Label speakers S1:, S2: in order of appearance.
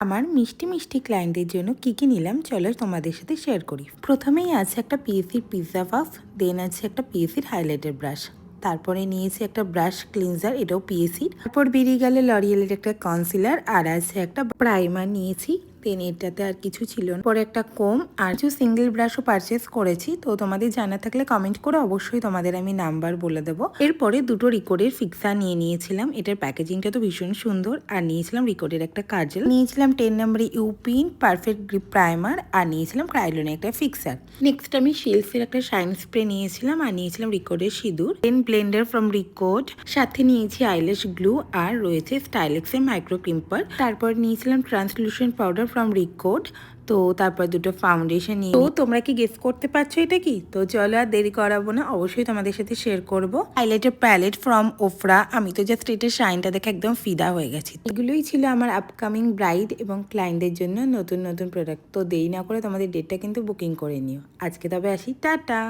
S1: আমার মিষ্টি মিষ্টি ক্লায়েন্টদের জন্য কি নিলাম চলো তোমাদের সাথে শেয়ার করি। প্রথমেই আছে একটা পিএসির পিৎজা পাফ, দেন আছে একটা পিএসির হাইলাইটার ব্রাশ, তারপরে নিয়েছি একটা ব্রাশ ক্লিনজার, এটাও পিএসির। তারপর বেরিয়ে গেলে লরিয়েলের একটা কনসিলার, আর আছে একটা প্রাইমার নিয়েছি। দেন এটাতে আর কিছু ছিল না। পরে একটা কোম আর কিছু সিঙ্গেল ব্রাশও পারচেস করেছি। তো তোমাদের জানা থাকলে কমেন্ট করে অবশ্যই তোমাদের আমি নাম্বার বলে দেবো। এরপরে দুটো রিকোডের ফিক্সার নিয়ে নিয়েছিলাম। এটার প্যাকেজিংটা তো ভীষণ সুন্দর। আর নিয়েছিলাম রিকোডের একটা কাজল, নিয়েছিলাম 10 নম্বরে ইউপিন পারফেক্ট গ্রিপ প্রাইমার, আর নিয়েছিলাম ক্রাইলনের একটা ফিক্সার। নেক্সট আমি শেলসের একটা শাইন স্প্রে নিয়েছিলাম, আর নিয়েছিলাম রিকোডের সিঁদুর, দেন ব্লেন্ডার ফ্রম রিকোড, সাথে নিয়েছি আইল্যাশ গ্লু, আর রয়েছে স্টাইলেক্সের মাইক্রো ক্রিম্পার। তারপর নিয়েছিলাম ট্রান্সলুসেন্ট পাউডার ফ্রম রিকোড। তো তারপর দুটো ফাউন্ডেশন নিয়ে। তো তোমরা কি গেস করতে পারছো এটা কি? তো চলো আর দেরি করাবো না, অবশ্যই তোমাদের সাথে শেয়ার করবো। Highlighter palette from Ofra. আমি তো জাস্ট এটার শাইনটা দেখে একদম ফিদা হয়ে গেছি। এগুলোই ছিল আমার আপকামিং ব্রাইড এবং ক্লায়েন্টদের জন্য নতুন নতুন প্রোডাক্ট। তো দেরি না করে তোমাদের ডেটটা কিন্তু বুকিং করে নিও। আজকে তবে আসি, টাটা।